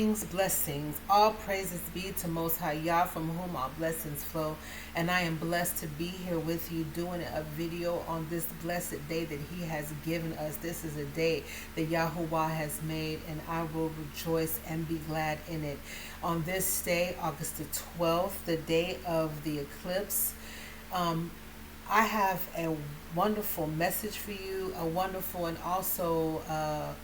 Blessings, all praises be to Most High Yah, from whom all blessings flow. And I am blessed to be here with you doing a video on this blessed day that He has given us. This is a day that YHWH has made, and I will rejoice and be glad in it. On this day, August the 12th, the day of the eclipse, I have a wonderful message for you, a wonderful and also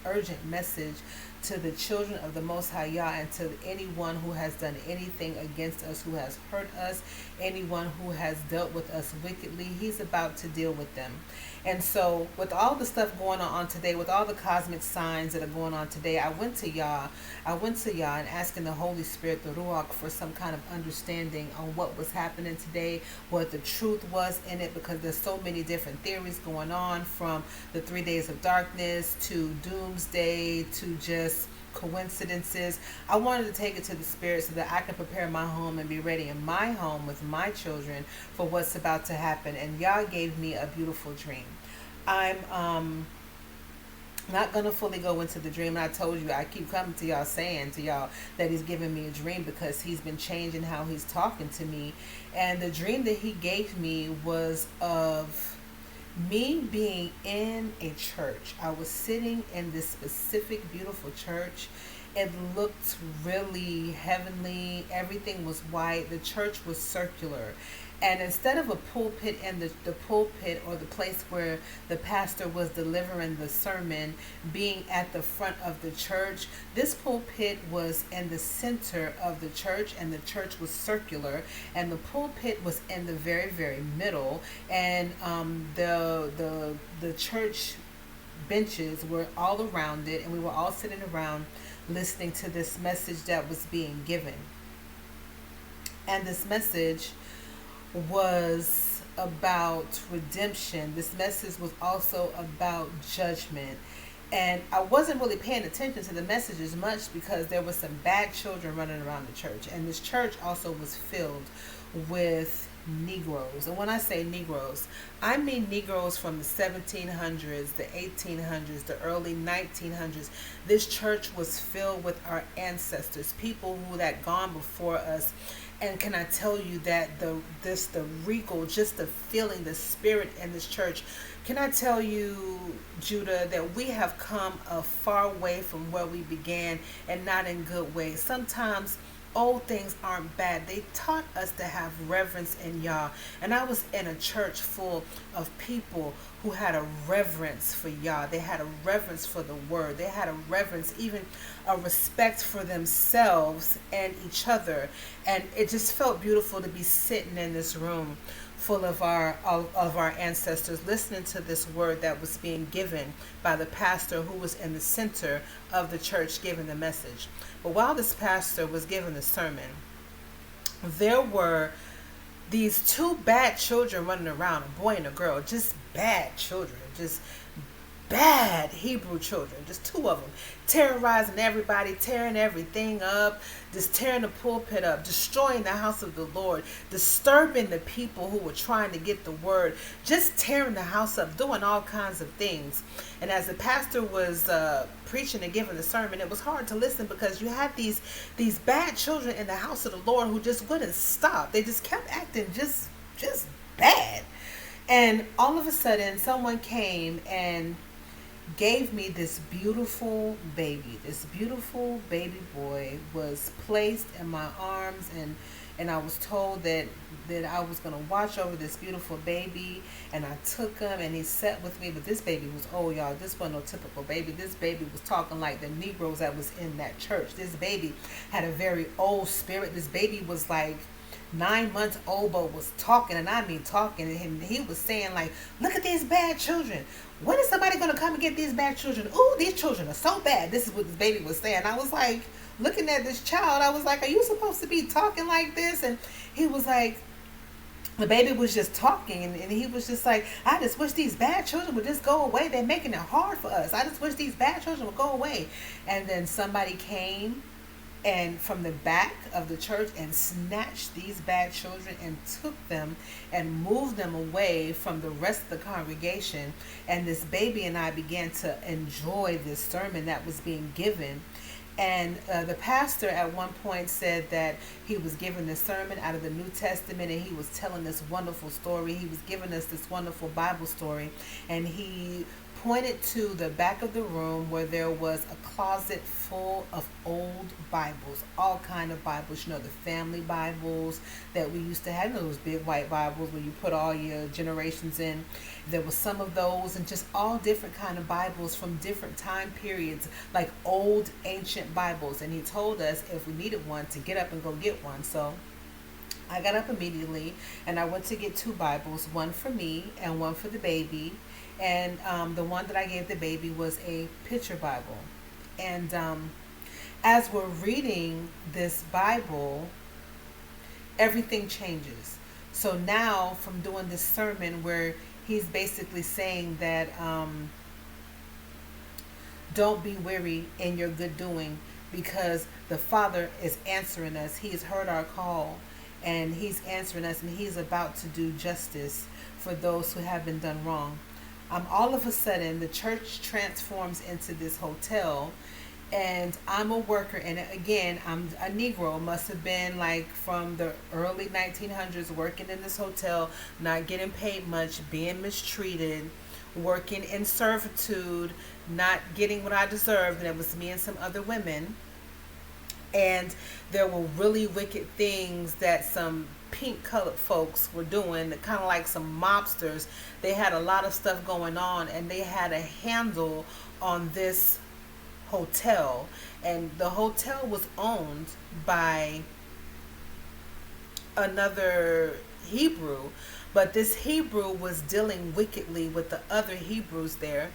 urgent message to the children of the Most High Yah, and to anyone who has done anything against us, who has hurt us, anyone who has dealt with us wickedly. He's about to deal with them. And so with all the stuff going on today, with all the cosmic signs that are going on today, I went to Yah and asking the Holy Spirit, the Ruach, for some kind of understanding on what was happening today, what the truth was in it, because there's so many different theories going on, from the 3 days of darkness to doomsday to just coincidences. I wanted to take it to the Spirit so that I can prepare my home and be ready in my home with my children for what's about to happen. And Yah gave me a beautiful dream. I'm not going to fully go into the dream. And I told you, I keep coming to y'all, saying to y'all that He's giving me a dream because He's been changing how He's talking to me. And the dream that He gave me was of me being in a church. I was sitting in this specific beautiful church. It looked really heavenly. Everything was white. The church was circular. And instead of a pulpit, and the pulpit, or the place where the pastor was delivering the sermon, being at the front of the church, this pulpit was in the center of the church, and the church was circular, and the pulpit was in the very, very middle, and the church benches were all around it, and we were all sitting around listening to this message that was being given. And this message was about redemption. This message was also about judgment. And I wasn't really paying attention to the message as much because there were some bad children running around the church. And this church also was filled with Negroes. And when I say Negroes, I mean Negroes from the 1700s, the 1800s, the early 1900s. This church was filled with our ancestors, people who had gone before us. And can I tell you that the regal, just the feeling, the spirit in this church, can I tell you, Judah, that we have come a far way from where we began, and not in good ways. Sometimes old things aren't bad. They taught us to have reverence in Yah. And I was in a church full of people who had a reverence for Yah. They had a reverence for the word. They had a reverence, even a respect for themselves and each other. And it just felt beautiful to be sitting in this room full of our ancestors, listening to this word that was being given by the pastor who was in the center of the church giving the message. But while this pastor was giving the sermon, there were these two bad children running around, a boy and a girl, just bad children, just bad Hebrew children, just two of them, terrorizing everybody, tearing everything up, just tearing the pulpit up, destroying the house of the Lord, disturbing the people who were trying to get the word, just tearing the house up, doing all kinds of things. And as the pastor was preaching and giving the sermon, it was hard to listen because you had these bad children in the house of the Lord who just wouldn't stop. They just kept acting just bad. And all of a sudden, someone came and gave me this beautiful baby. This beautiful baby boy was placed in my arms, and I was told that I was going to watch over this beautiful baby. And I took him, and he sat with me. But this baby was old, y'all. This wasn't no typical baby. This baby was talking like the Negroes that was in that church. This baby had a very old spirit. This baby was like 9 months old, but was talking, and I mean talking, and he was saying, like, look at these bad children. When is somebody going to come and get these bad children? Ooh, these children are so bad. This is what this baby was saying. I was like, looking at this child, I was like, are you supposed to be talking like this? And he was like, the baby was just talking, and he was just like, I just wish these bad children would just go away. They're making it hard for us. I just wish these bad children would go away. And then somebody came and from the back of the church and snatched these bad children and took them and moved them away from the rest of the congregation. And this baby and I began to enjoy this sermon that was being given. And the pastor at one point said that he was giving this sermon out of the New Testament, and he was telling this wonderful story. He was giving us this wonderful Bible story, and he pointed to the back of the room where there was a closet full of old Bibles, all kind of Bibles. You know, the family Bibles that we used to have, you know, those big white Bibles where you put all your generations in. There was some of those, and just all different kind of Bibles from different time periods, like old ancient Bibles. And he told us if we needed one to get up and go get one. So I got up immediately and I went to get two Bibles, one for me and one for the baby. And the one that I gave the baby was a picture Bible. And as we're reading this Bible, everything changes. So now, from doing this sermon where he's basically saying that don't be weary in your good doing, because the Father is answering us. He has heard our call, and he's answering us, and he's about to do justice for those who have been done wrong. All of a sudden, the church transforms into this hotel, and I'm a worker. And again, I'm a Negro. Must have been like from the early 1900s, working in this hotel, not getting paid much, being mistreated, working in servitude, not getting what I deserved. And it was me and some other women. And there were really wicked things that some pink colored folks were doing, kind of like some mobsters. They had a lot of stuff going on, and they had a handle on this hotel. And the hotel was owned by another Hebrew, but this Hebrew was dealing wickedly with the other Hebrews there,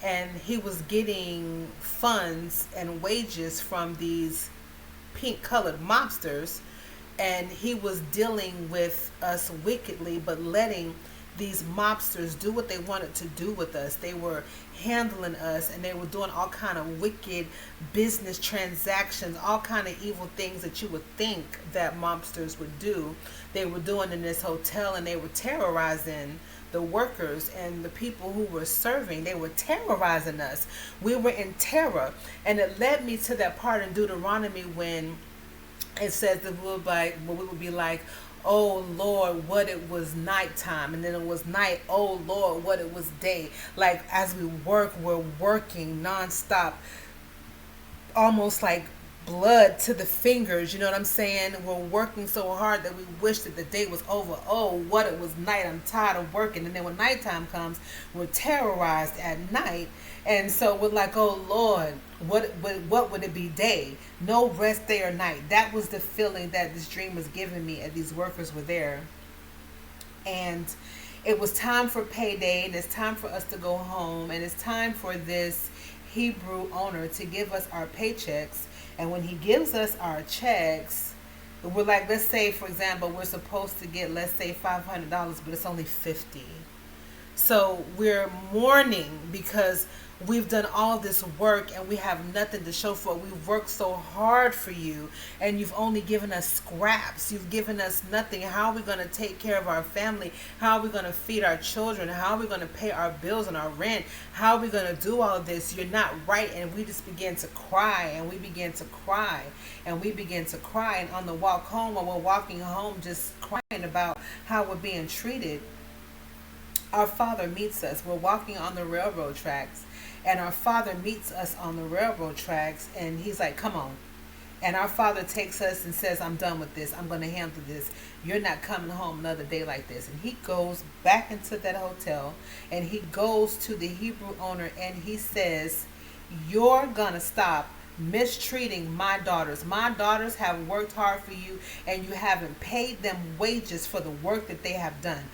and he was getting funds and wages from these pink colored mobsters, and he was dealing with us wickedly, but letting these mobsters do what they wanted to do with us. They were handling us, and they were doing all kind of wicked business transactions, all kind of evil things that you would think that mobsters would do. They were doing in this hotel, and they were terrorizing the workers and the people who were serving. They were terrorizing us. We were in terror. And it led me to that part in Deuteronomy when it says that we would be like, oh Lord, what it was nighttime, and then it was night, oh Lord, what it was day. Like as we work, we're working nonstop, almost like blood to the fingers, you know what I'm saying? We're working so hard that we wish that the day was over. Oh, what it was night, I'm tired of working. And then when nighttime comes, we're terrorized at night. And so we're like, oh Lord, what would it be day? No rest day or night. That was the feeling that this dream was giving me, and these workers were there. And it was time for payday, and it's time for us to go home, and it's time for this Hebrew owner to give us our paychecks. And when he gives us our checks, we're like, let's say, for example, we're supposed to get, let's say, $500, but it's only 50. So we're mourning because we've done all this work and we have nothing to show for it. We've worked so hard for you, and you've only given us scraps. You've given us nothing. How are we going to take care of our family? How are we going to feed our children? How are we going to pay our bills and our rent? How are we going to do all of this? You're not right. And we just begin to cry, and we begin to cry, and we begin to cry. And on the walk home, while we're walking home, just crying about how we're being treated, our Father meets us. We're walking on the railroad tracks, and our Father meets us on the railroad tracks, and he's like, come on. And our Father takes us and says, I'm done with this. I'm going to handle this. You're not coming home another day like this. And he goes back into that hotel, and he goes to the Hebrew owner, and he says, you're going to stop mistreating my daughters. My daughters have worked hard for you, and you haven't paid them wages for the work that they have done.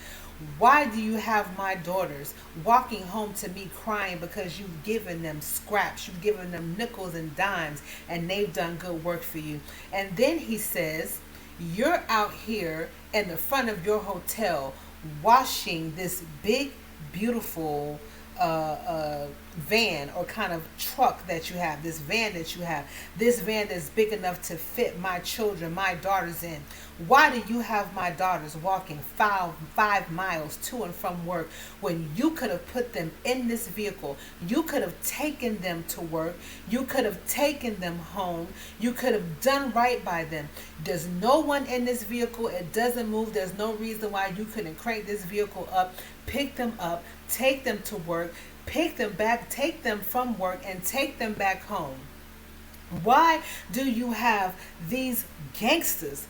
Why do you have my daughters walking home to me crying because you've given them scraps, you've given them nickels and dimes, and they've done good work for you? And then he says, you're out here in the front of your hotel washing this big, beautiful van or kind of truck that you have, this van that you have, this van that's big enough to fit my children, my daughters in. Why do you have my daughters walking 5 miles to and from work when you could have put them in this vehicle? You could have taken them to work. You could have taken them home. You could have done right by them. There's no one in this vehicle. It doesn't move. There's no reason why you couldn't crank this vehicle up, pick them up, take them to work, pick them back, take them from work, and take them back home. Why do you have these gangsters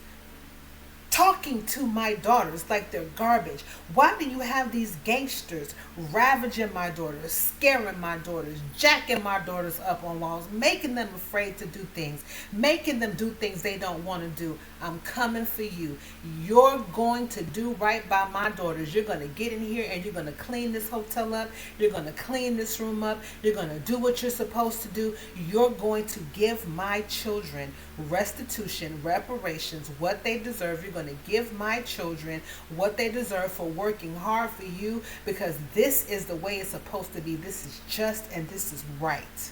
talking to my daughters like they're garbage? Why do you have these gangsters ravaging my daughters, scaring my daughters, jacking my daughters up on walls, making them afraid to do things, making them do things they don't want to do? I'm coming for you. You're going to do right by my daughters. You're going to get in here and you're going to clean this hotel up. You're going to clean this room up. You're going to do what you're supposed to do. You're going to give my children restitution, reparations, what they deserve. You're going to give my children what they deserve for working hard for you, because this is the way it's supposed to be. This is just and this is right.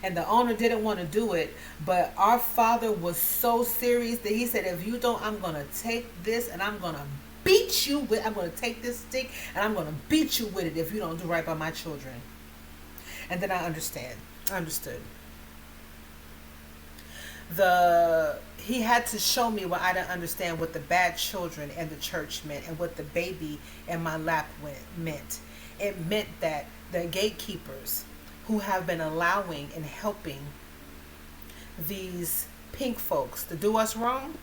And the owner didn't want to do it, but our father was so serious that he said, if you don't, I'm going to take this and I'm going to beat you with, I'm going to take this stick and I'm going to beat you with it if you don't do right by my children. And then I understood. He had to show me what I didn't understand, what the bad children and the church meant, and what the baby in my lap meant. It meant that the gatekeepers who have been allowing and helping these pink folks to do us wrong,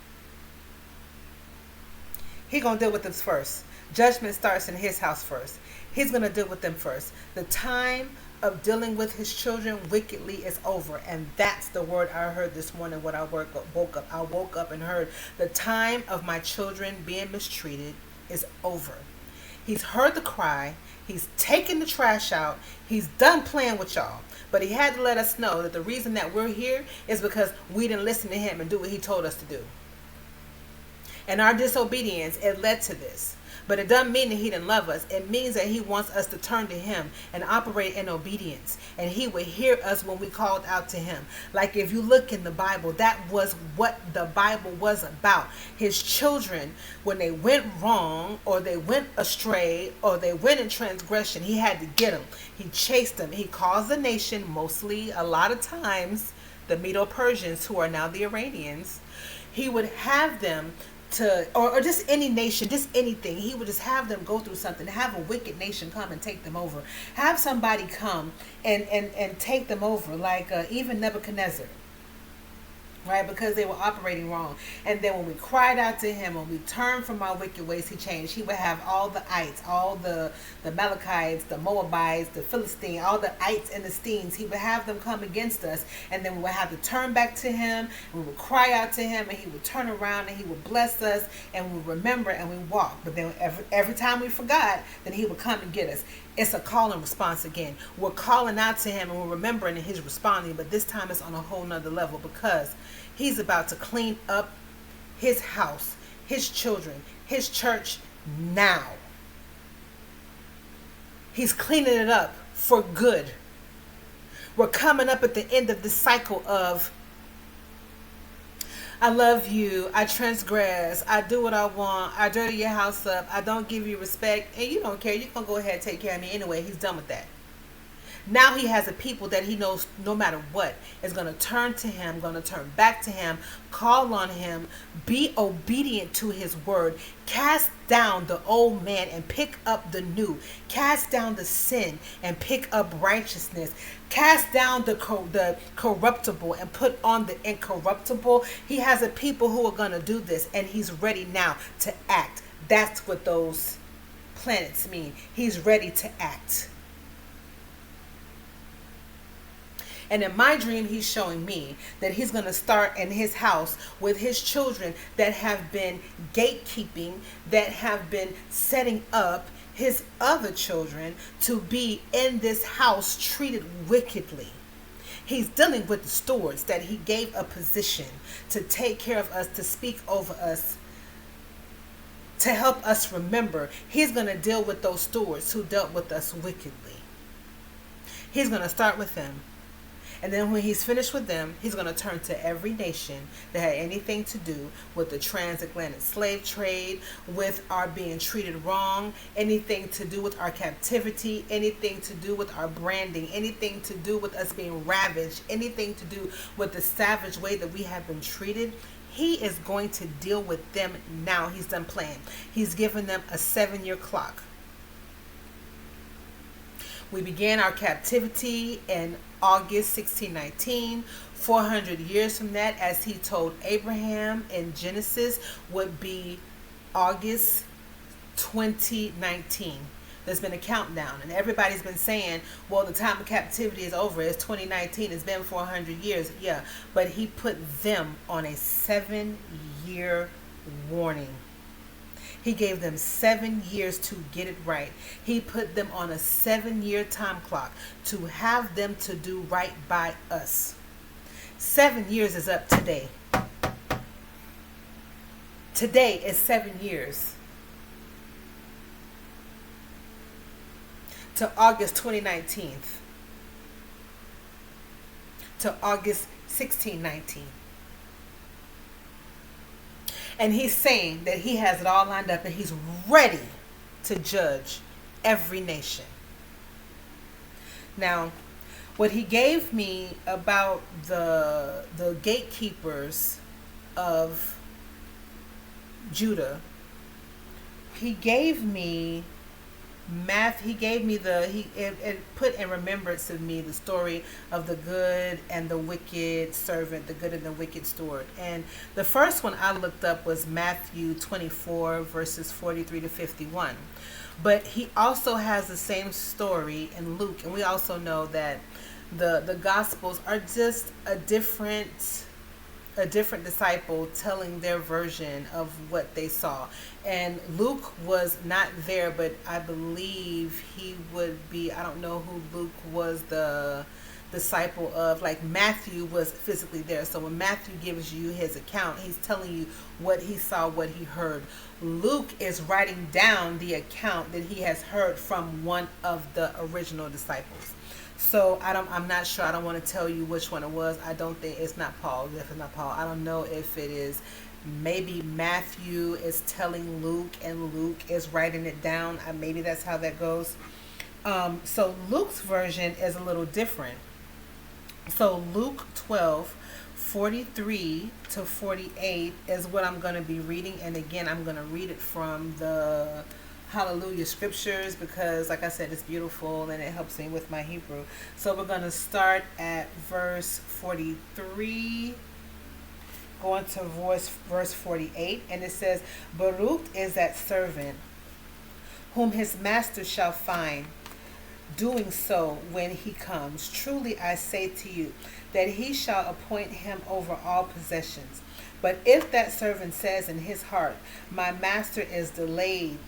he gonna deal with them first. Judgment starts in his house first. He's gonna deal with them first. The time of dealing with his children wickedly is over, and that's the word I heard this morning when I woke up. I woke up and heard the time of my children being mistreated is over. He's heard the cry. He's taken the trash out. He's done playing with y'all. But he had to let us know that the reason that we're here is because we didn't listen to him and do what he told us to do. And our disobedience, it led to this. But it doesn't mean that he didn't love us. It means that he wants us to turn to him and operate in obedience. And he would hear us when we called out to him. Like if you look in the Bible, that was what the Bible was about. His children, when they went wrong or they went astray or they went in transgression, he had to get them. He chased them. He caused the nation, mostly a lot of times, the Medo-Persians, who are now the Iranians, he would have them to, or just any nation, just anything. He would just have them go through something, have a wicked nation come and take them over. Have somebody come and take them over, like even Nebuchadnezzar. Right, because they were operating wrong. And then when we cried out to him, when we turned from our wicked ways, he changed. He would have all the ites, all the Amalekites, the Moabites, the Philistines, all the ites and the steens. He would have them come against us, and then we would have to turn back to him. We would cry out to him, and he would turn around and he would bless us, and we remember and we walk. But then every time we forgot, then he would come and get us. It's a call and response again. We're calling out to him and we're remembering and he's responding, but this time it's on a whole nother level, because he's about to clean up his house, his children, his church now. He's cleaning it up for good. We're coming up at the end of this cycle of, I love you, I transgress, I do what I want, I dirty your house up, I don't give you respect, and you don't care. You're going to go ahead and take care of me anyway. He's done with that. Now he has a people that he knows no matter what is going to turn to him, going to turn back to him, call on him, be obedient to his word, cast down the old man and pick up the new, cast down the sin and pick up righteousness, cast down the corruptible and put on the incorruptible. He has a people who are going to do this, and he's ready now to act. That's what those planets mean. He's ready to act. And in my dream, he's showing me that he's going to start in his house with his children that have been gatekeeping, that have been setting up his other children to be in this house treated wickedly. He's dealing with the stewards that he gave a position to take care of us, to speak over us, to help us remember. He's going to deal with those stewards who dealt with us wickedly. He's going to start with them. And then when he's finished with them, he's going to turn to every nation that had anything to do with the transatlantic slave trade, with our being treated wrong, anything to do with our captivity, anything to do with our branding, anything to do with us being ravaged, anything to do with the savage way that we have been treated. He is going to deal with them now. He's done playing. He's given them a 7-year clock. We began our captivity in August 1619. 400 years from that, as he told Abraham in Genesis, would be August 2019. There's been a countdown, and everybody's been saying, well, the time of captivity is over. It's 2019. It's been 400 years. Yeah, but he put them on a 7-year warning. He gave them 7 years to get it right. He put them on a 7-year time clock to have them to do right by us. 7 years is up today. Today is 7 years. To August 2019. To August 1619. And he's saying that he has it all lined up and he's ready to judge every nation. Now, what he gave me about the gatekeepers of Judah, he gave me it put in remembrance of me the story of the good and the wicked servant, the good and the wicked steward. And the first one I looked up was Matthew 24 verses 43 to 51. But he also has the same story in Luke, and we also know that the Gospels are just a different disciple telling their version of what they saw. And Luke was not there, but I believe he would be, I don't know who Luke was the disciple of. Like Matthew was physically there. So when Matthew gives you his account, he's telling you what he saw, what he heard. Luke is writing down the account that he has heard from one of the original disciples. So I'm not sure. I don't want to tell you which one it was. I don't think it's not Paul. If it's not Paul, I don't know if it is. Maybe Matthew is telling Luke and Luke is writing it down. Maybe that's how that goes. So Luke's version is a little different. So Luke 12, 43 to 48 is what I'm going to be reading. And again, I'm going to read it from the Hallelujah scriptures because, like I said, it's beautiful and it helps me with my Hebrew. So we're going to start at verse 43, going to verse 48, and it says, Baruch is that servant whom his master shall find doing so when he comes. Truly I say to you that he shall appoint him over all possessions. But if that servant says in his heart, my master is delaying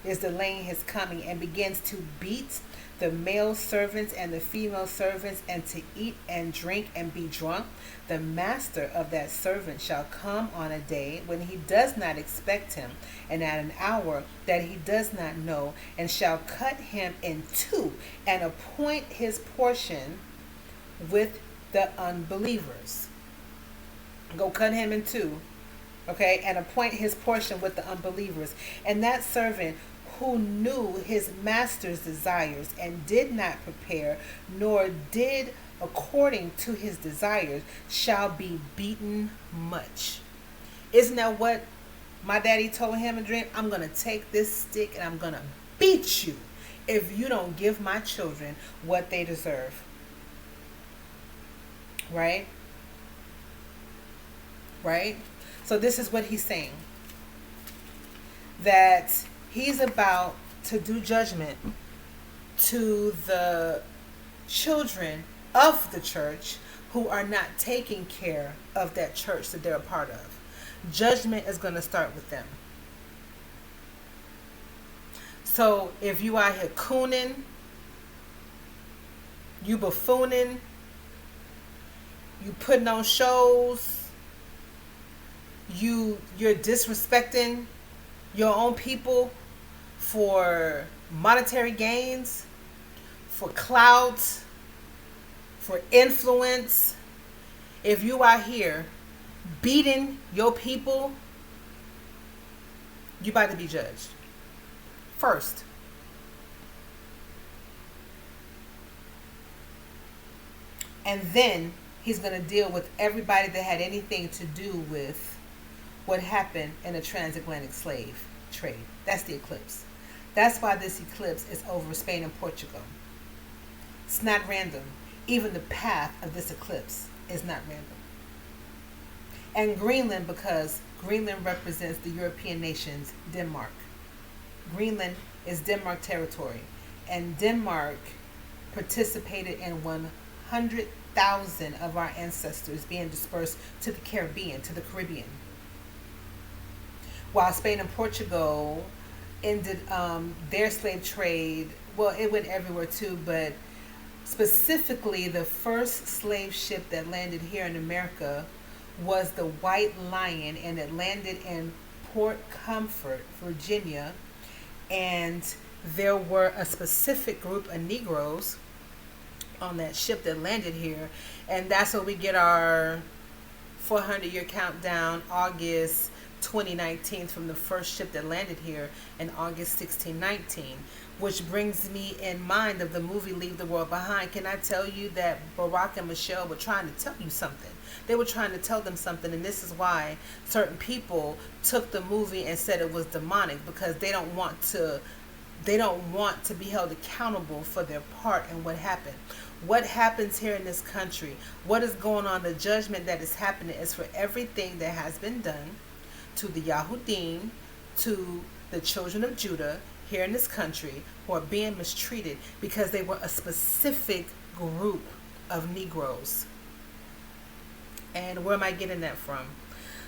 his coming, and begins to beat the male servants and the female servants, and to eat and drink and be drunk, the master of that servant shall come on a day when he does not expect him, and at an hour that he does not know, and shall cut him in two, and appoint his portion with the unbelievers. Go cut him in two, okay, and appoint his portion with the unbelievers. And that servant who knew his master's desires and did not prepare, nor did according to his desires, shall be beaten much. Isn't that what my daddy told him in a dream? I'm going to take this stick and I'm going to beat you if you don't give my children what they deserve. Right? Right? So this is what he's saying. That he's about to do judgment to the children of the church who are not taking care of that church that they're a part of. Judgment is going to start with them. So if you out here cooning, you buffooning, you putting on shows, you're disrespecting your own people for monetary gains, for clout, for influence. If you are here beating your people, you about to be judged first. And then he's going to deal with everybody that had anything to do with what happened in the transatlantic slave trade. That's the eclipse. That's why this eclipse is over Spain and Portugal. It's not random. Even the path of this eclipse is not random. And Greenland, because Greenland represents the European nations, Denmark. Greenland is Denmark territory. And Denmark participated in 100,000 of our ancestors being dispersed to the Caribbean, While Spain and Portugal ended their slave trade, well, it went everywhere too, but specifically the first slave ship that landed here in America was the White Lion, and it landed in Port Comfort, Virginia, and there were a specific group of Negroes on that ship that landed here, and that's where we get our 400-year countdown, August 2019, from the first ship that landed here in August 1619, which brings me in mind of the movie Leave the World Behind. Can I tell you that Barack and Michelle were trying to tell you something? They were trying to tell them something, and this is why certain people took the movie and said it was demonic, because they don't want to be held accountable for their part in what happened. What happens here in this country, what is going on, the judgment that is happening is for everything that has been done to the Yahudim, to the children of Judah here in this country who are being mistreated because they were a specific group of Negroes. And where am I getting that from?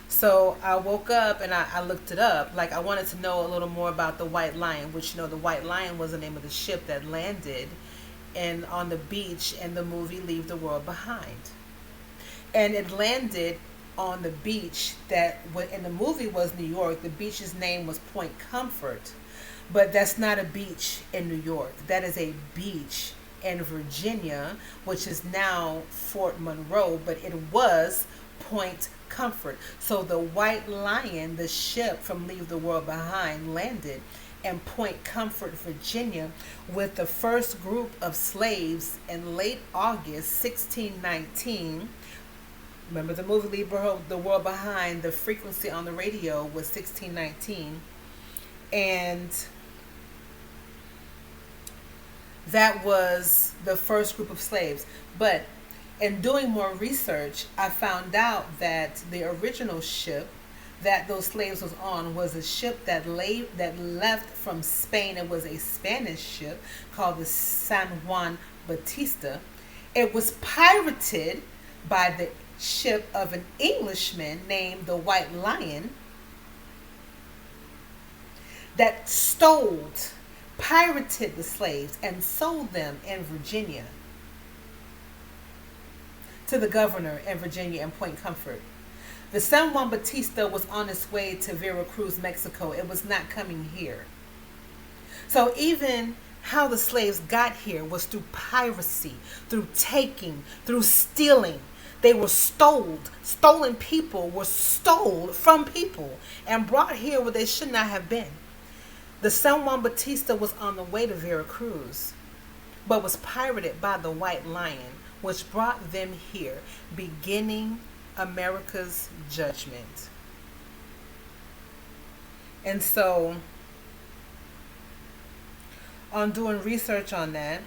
So I woke up and I looked it up. Like, I wanted to know a little more about the White Lion, which, the White Lion was the name of the ship that landed on the beach in the movie Leave the World Behind. And it landed on the beach that in the movie was New York. The beach's name was Point Comfort, but that's not a beach in New York. That is a beach in Virginia, which is now Fort Monroe, but it was Point Comfort. So the White Lion, the ship from Leave the World Behind, landed in Point Comfort, Virginia, with the first group of slaves in late August 1619. Remember the movie Leave the World Behind, the frequency on the radio was 1619. And that was the first group of slaves. But in doing more research, I found out that the original ship that those slaves was on was a ship that left from Spain. It was a Spanish ship called the San Juan Bautista. It was pirated by the ship of an Englishman named the White Lion that pirated the slaves and sold them in Virginia to the governor in Virginia in Point Comfort. The San Juan Bautista was on its way to Veracruz, Mexico. It was not coming here. So even how the slaves got here was through piracy, through taking, through stealing. They were stolen. Stolen people were stolen from people and brought here where they should not have been. The San Juan Bautista was on the way to Veracruz, but was pirated by the White Lion, which brought them here, beginning America's judgment. And so, on doing research on that,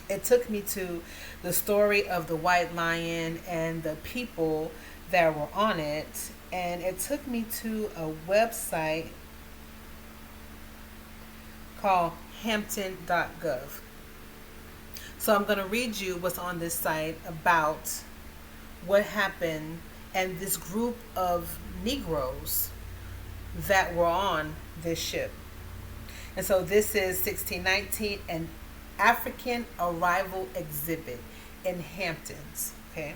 it took me to the story of the White Lion and the people that were on it, and it took me to a website called Hampton.gov. So I'm going to read you what's on this site about what happened and this group of Negroes that were on this ship. And so this is 1619, an African arrival exhibit in Hamptons. Okay.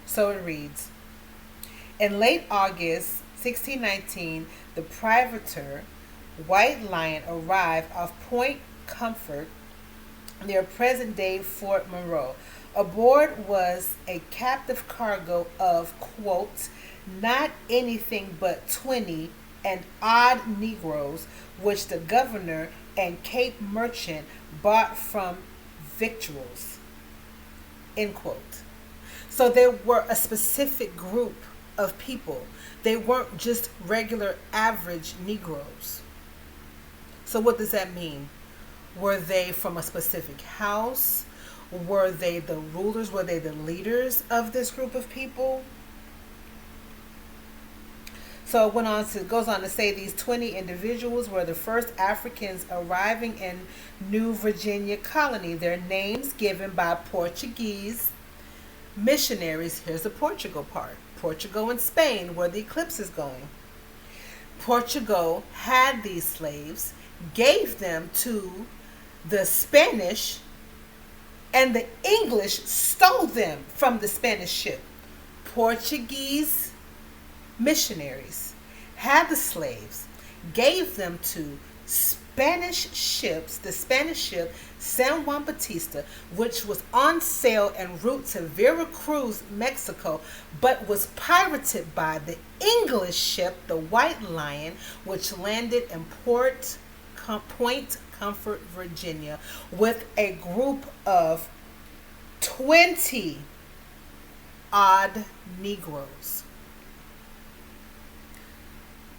So it reads, in late August 1619, the privateer White Lion arrived off Point Comfort near present-day Fort Monroe. Aboard was a captive cargo of, quote, not anything but 20 and odd Negroes, which the governor and Cape merchant bought from victuals, end quote. So there were a specific group of people. They weren't just regular average Negroes. So what does that mean? Were they from a specific house? Were they the rulers? Were they the leaders of this group of people? So it goes on to say these 20 individuals were the first Africans arriving in New Virginia colony. Their names given by Portuguese missionaries. Here's the Portugal part. Portugal and Spain, where the eclipse is going. Portugal had these slaves, gave them to the Spanish, and the English stole them from the Spanish ship. Portuguese missionaries had the slaves, gave them to Spanish ships, the Spanish ship San Juan Bautista, which was on sail en route to Veracruz, Mexico, but was pirated by the English ship, the White Lion, which landed in Point Comfort, Virginia, with a group of 20 odd Negroes.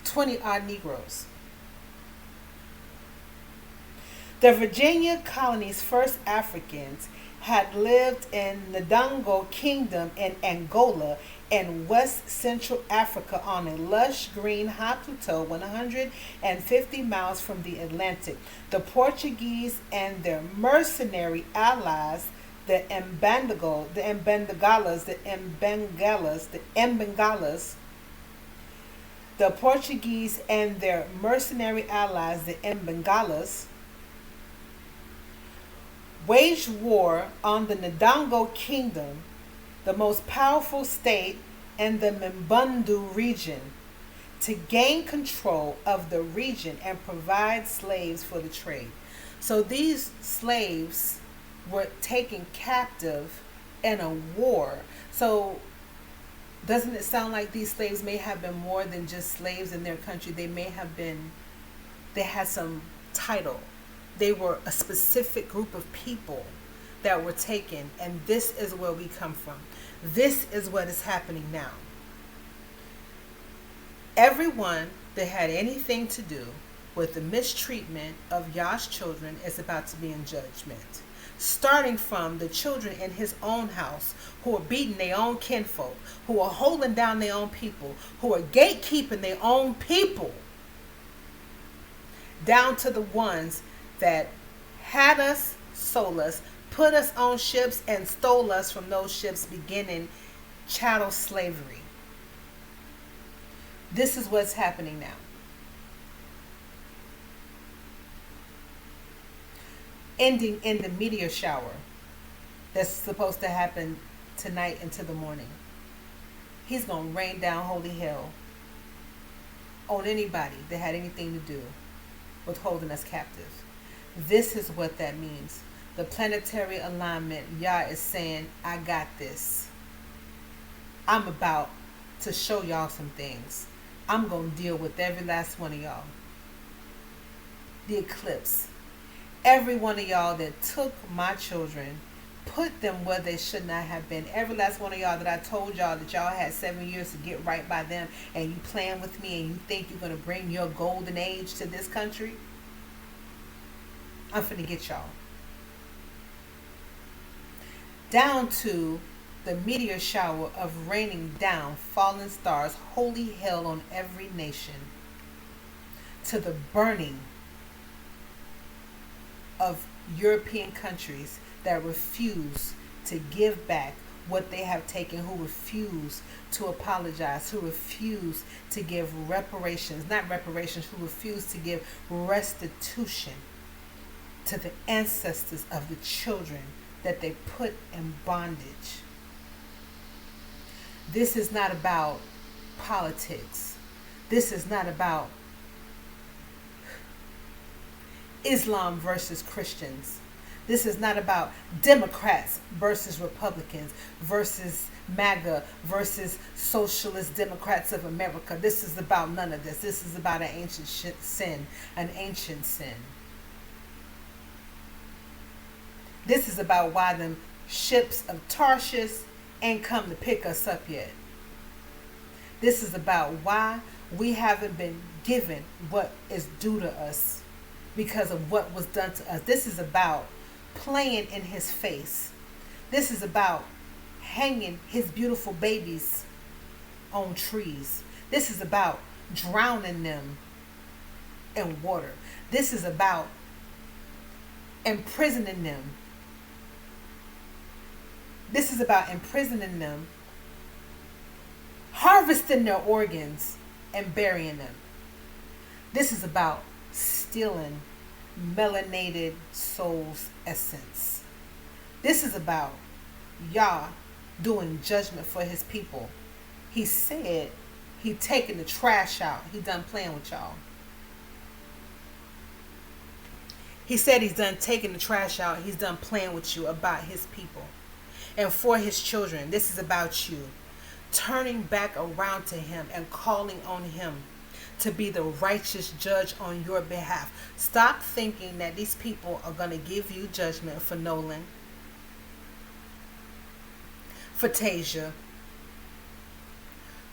20 odd Negroes. The Virginia colony's first Africans had lived in Ndongo Kingdom in Angola and West Central Africa on a lush green high plateau 150 miles from the Atlantic. The Portuguese and their mercenary allies, the Mbengalas, the Portuguese and their mercenary allies, the Mbengalas, waged war on the Ndongo Kingdom, the most powerful state in the Mbundu region, to gain control of the region and provide slaves for the trade. So these slaves were taken captive in a war. So doesn't it sound like these slaves may have been more than just slaves in their country? They had some title. They were a specific group of people that were taken, and this is where we come from. This is what is happening now. Everyone that had anything to do with the mistreatment of Yah's children is about to be in judgment. Starting from the children in his own house who are beating their own kinfolk, who are holding down their own people, who are gatekeeping their own people, down to the ones that had us, sold us, put us on ships, and stole us from those ships, beginning chattel slavery. This is what's happening now. Ending in the meteor shower that's supposed to happen tonight into the morning. He's going to rain down holy hell on anybody that had anything to do with holding us captive. This is what that means. The planetary alignment, Yah is saying, I got this. I'm about to show y'all some things. I'm going to deal with every last one of y'all. The eclipse. Every one of y'all that took my children, put them where they should not have been. Every last one of y'all that I told y'all that y'all had 7 years to get right by them, and you playing with me and you think you're going to bring your golden age to this country, I'm finna get y'all. Down to the meteor shower of raining down fallen stars, holy hell on every nation, to the burning of European countries that refuse to give back what they have taken, who refuse to apologize, who refuse to give reparations, who refuse to give restitution to the ancestors of the children that they put in bondage. This is not about politics. This is not about Islam versus Christians. This is not about Democrats versus Republicans versus MAGA versus Socialist Democrats of America. This is about none of this. This is about an ancient sin, an ancient sin. This is about why them ships of Tarshish ain't come to pick us up yet. This is about why we haven't been given what is due to us because of what was done to us. This is about playing in his face. This is about hanging his beautiful babies on trees. This is about drowning them in water. This is about imprisoning them. This is about imprisoning them, harvesting their organs, and burying them. This is about stealing melanated soul's essence. This is about Yah doing judgment for his people. He said he taking the trash out. He done playing with y'all. He said he's done taking the trash out. He's done playing with you about his people and for his children. This is about you turning back around to him and calling on him to be the righteous judge on your behalf. Stop thinking that these people are going to give you judgment for Nolan, for Tasia,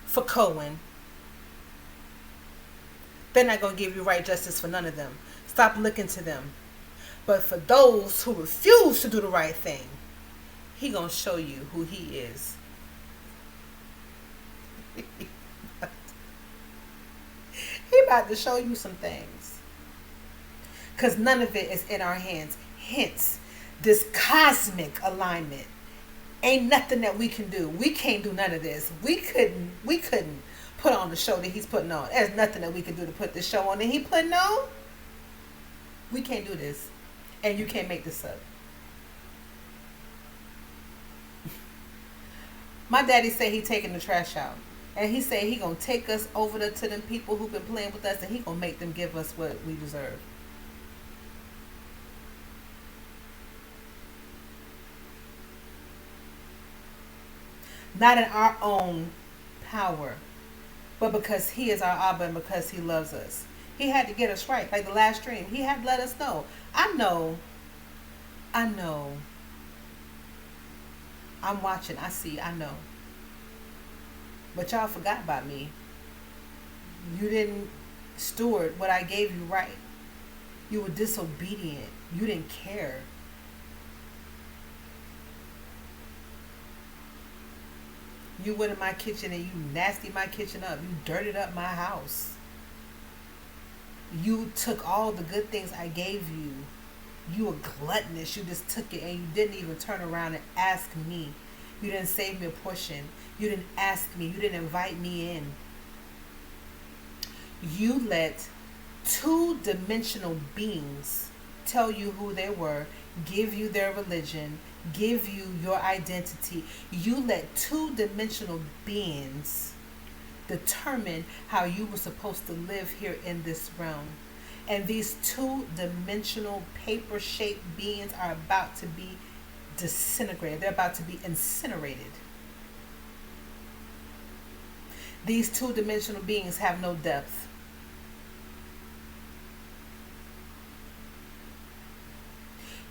for Cohen. They're not going to give you right justice for none of them. Stop looking to them. But for those who refuse to do the right thing, he going to show you who he is. He about to show you some things. Because none of it is in our hands. Hence, this cosmic alignment. Ain't nothing that we can do. We can't do none of this. We couldn't put on the show that he's putting on. There's nothing that we can do to put the show on that he putting on. We can't do this. And you can't make this up. My daddy said he taking the trash out. And he said he going to take us over to them people who been playing with us, and he going to make them give us what we deserve. Not in our own power, but because he is our Abba and because he loves us. He had to get us right. Like the last dream, he had to let us know. I know. I'm watching. I see. I know. But y'all forgot about me. You didn't steward what I gave you right. You were disobedient. You didn't care. You went in my kitchen and you nasty my kitchen up. You dirtied up my house. You took all the good things I gave you. You were gluttonous. You just took it and you didn't even turn around and ask me. You didn't save me a portion. You didn't ask me. You didn't invite me in. You let two-dimensional beings tell you who they were, give you their religion, give you your identity. You let two-dimensional beings determine how you were supposed to live here in this realm. And these two-dimensional paper-shaped beings are about to be disintegrated. They're about to be incinerated. These two-dimensional beings have no depth.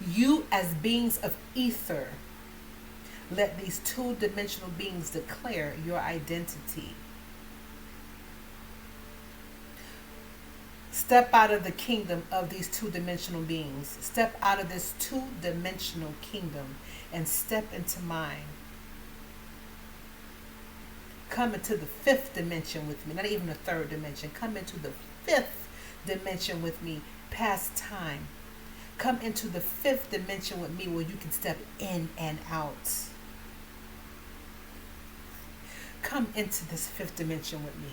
You, as beings of ether, let these two-dimensional beings declare your identity. Step out of the kingdom of these two-dimensional beings. Step out of this two-dimensional kingdom and step into mine. Come into the fifth dimension with me. Not even the third dimension. Come into the fifth dimension with me, past time. Come into the fifth dimension with me where you can step in and out. Come into this fifth dimension with me.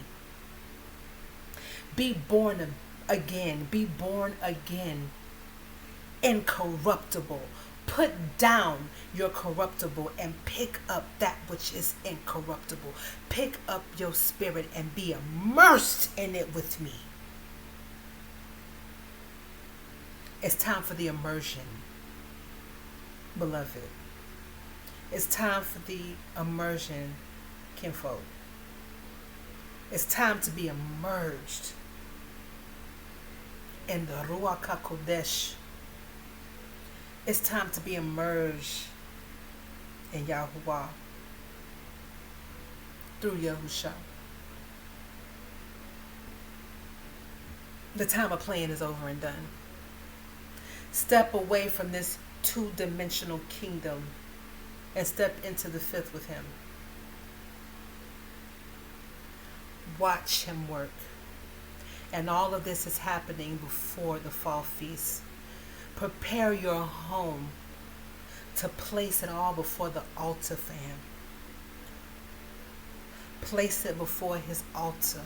Be born again. Be born again. Incorruptible. Put down your corruptible and pick up that which is incorruptible. Pick up your spirit and be immersed in it with me. It's time for the immersion. beloved. It's time for the immersion, kinfolk. It's time to be immersed in the Ruach HaKodesh. It's time to be immersed in Yahuwah through Yahusha. The time of playing is over and done. Step away from this two-dimensional kingdom and step into the fifth with him. Watch him work. And all of this is happening before the fall feast. Prepare your home to place it all before the altar for him. Place it before his altar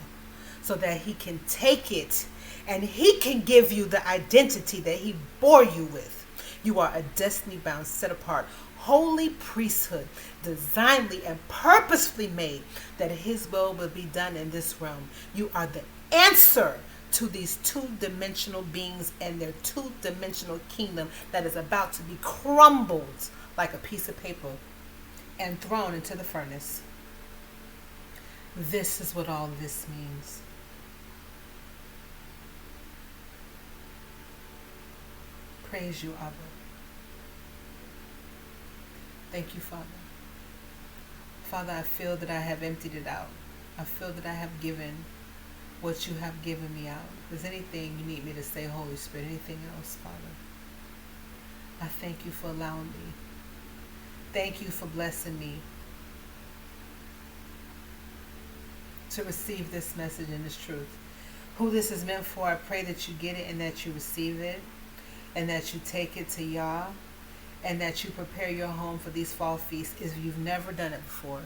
so that he can take it and he can give you the identity that he bore you with. You are a destiny-bound, set-apart, holy priesthood, designedly and purposefully made that his will be done in this realm. You are the answer to these two-dimensional beings and their two-dimensional kingdom that is about to be crumbled like a piece of paper and thrown into the furnace. This is what all this means. Praise you, Abba. Thank you, Father. Father, I feel that I have emptied it out. I feel that I have given what you have given me out. If there's anything you need me to say, Holy Spirit, anything else, Father, I thank you for allowing me. Thank you for blessing me to receive this message and this truth. Who this is meant for, I pray that you get it and that you receive it and that you take it to Yah and that you prepare your home for these fall feasts if you've never done it before.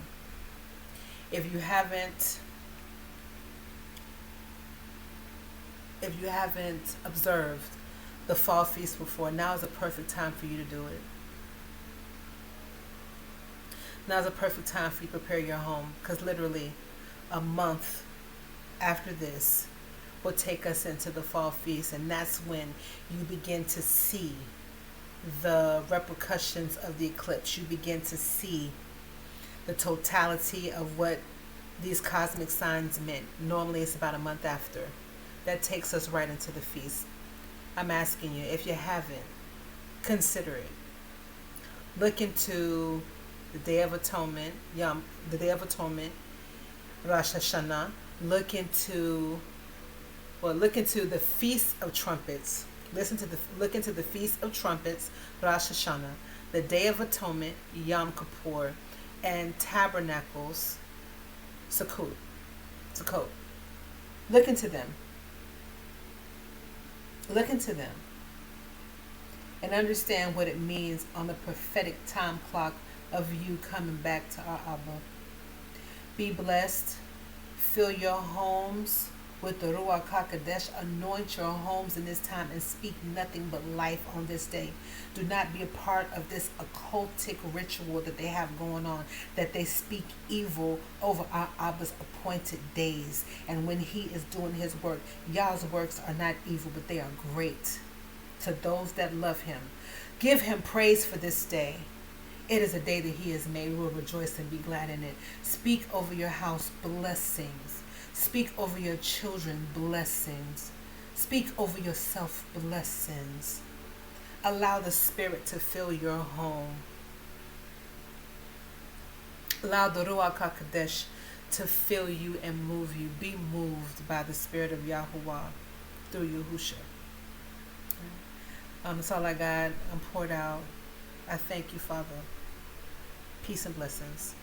If you haven't observed the fall feast before, now is a perfect time for you to do it. Now is a perfect time for you to prepare your home, because literally a month after this will take us into the fall feast, and that's when you begin to see the repercussions of the eclipse. You begin to see the totality of what these cosmic signs meant. Normally it's about a month after. That takes us right into the feast. I'm asking you, if you haven't, consider it. Look into the Day of Atonement, the Day of Atonement, Rosh Hashanah. Look into the Feast of Trumpets. Look into the Feast of Trumpets, Rosh Hashanah, the Day of Atonement, Yom Kippur, and Tabernacles, Sukkot. Look into them. Look into them. And understand what it means on the prophetic time clock of you coming back to our Abba. Be blessed. Fill your homes with the Ruach HaKodesh. Anoint your homes in this time and speak nothing but life on this day. Do not be a part of this occultic ritual that they have going on, that they speak evil over our Abba's appointed days. And when he is doing his work, Yah's works are not evil, but they are great to those that love him. Give him praise for this day. It is a day that he has made. We will rejoice and be glad in it. Speak over your house blessings. Speak over your children blessings. Speak over yourself blessings. Allow the Spirit to fill your home. Allow the Ruach HaKodesh to fill you and move you. Be moved by the Spirit of Yahuwah through Yahusha. That's all I got. I'm poured out. I thank you, Father. Peace and blessings.